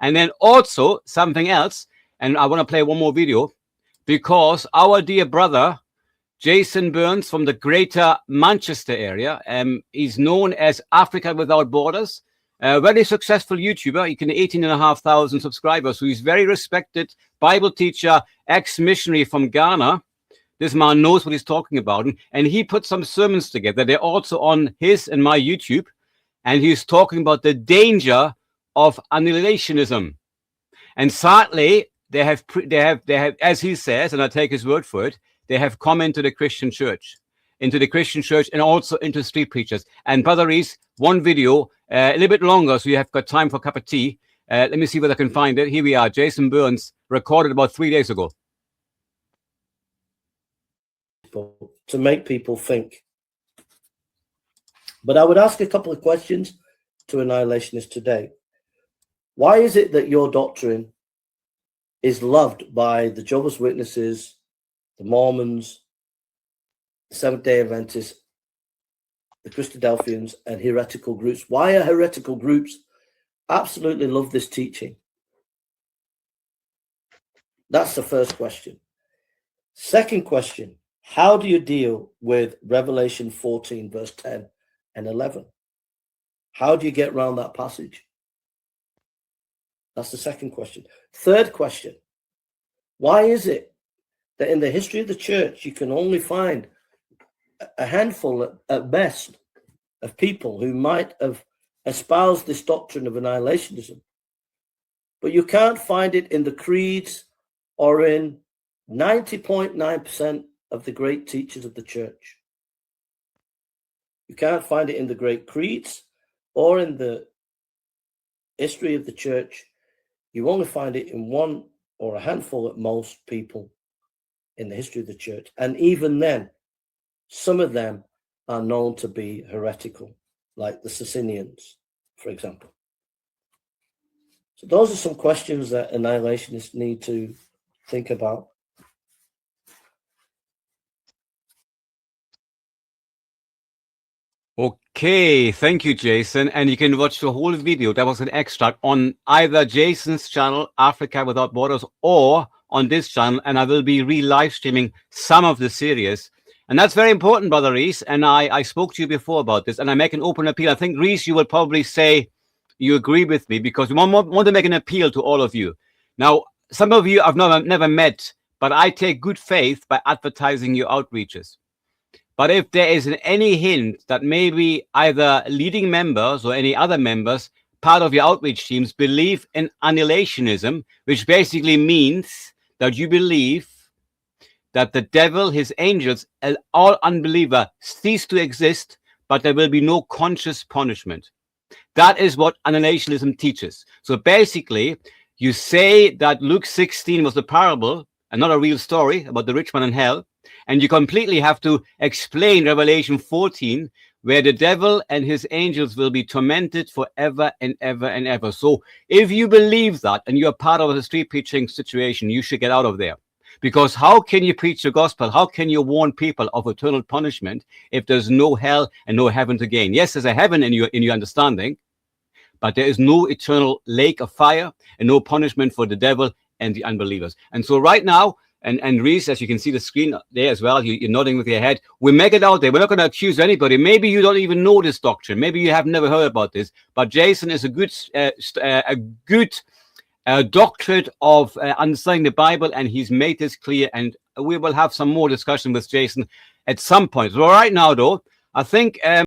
And then also something else, and I want to play one more video, because our dear brother, Jason Burns from the greater Manchester area, he's known as Africa Without Borders, a very successful YouTuber. He can 18,500 subscribers, so he's very respected Bible teacher, ex-missionary from Ghana. This man knows what he's talking about, and he put some sermons together. They're also on his and my YouTube, and he's talking about the danger of annihilationism. And sadly, they have, as he says, and I take his word for it, they have come into the Christian church, and also into street preachers. And Brother Reese, one video, a little bit longer, so you have got time for a cup of tea. Let me see whether I can find it. Here we are, Jason Burns, recorded about 3 days ago. To make people think. But I would ask a couple of questions to annihilationists today. Why is it that your doctrine is loved by the Jehovah's Witnesses, the Mormons, the Seventh-day Adventists, the Christadelphians, and heretical groups? Why are heretical groups absolutely love this teaching? That's the first question. Second question, how do you deal with Revelation 14, verse 10 and 11? How do you get around that passage? That's the second question. Third question, why is it that in the history of the church, you can only find a handful at best of people who might have espoused this doctrine of annihilationism, but you can't find it in the creeds or in 90.9% of the great teachers of the church? You can't find it in the great creeds or in the history of the church. You only find it in one or a handful at most people in the history of the church. And even then, some of them are known to be heretical, like the Socinians, for example. So those are some questions that annihilationists need to think about. Okay, thank you, Jason. And you can watch the whole video. That was an extract on either Jason's channel, Africa Without Borders, or on this channel. And I will be re-live streaming some of the series. And that's very important, Brother Reese. And I spoke to you before about this, and I make an open appeal. I think, Reese, you will probably say you agree with me, because we want to make an appeal to all of you. Now, some of you I've never met, but I take good faith by advertising your outreaches. But if there is any hint that maybe either leading members or any other members, part of your outreach teams, believe in annihilationism, which basically means that you believe that the devil, his angels, and all unbeliever cease to exist, but there will be no conscious punishment. That is what annihilationism teaches. So basically, you say that Luke 16 was a parable and not a real story about the rich man in hell. And you completely have to explain Revelation 14, where the devil and his angels will be tormented forever and ever and ever. So if you believe that and you're part of a street preaching situation, you should get out of there. Because how can you preach the gospel? How can you warn people of eternal punishment if there's no hell and no heaven to gain? Yes, there's a heaven in your understanding, but there is no eternal lake of fire and no punishment for the devil and the unbelievers. And so right now, and Reese, as you can see the screen there as well, you're nodding with your head. We make it out there. We're not going to accuse anybody. Maybe you don't even know this doctrine. Maybe you have never heard about this. But Jason is a good doctorate of understanding the Bible, and he's made this clear. And we will have some more discussion with Jason at some point. So right now, though, I think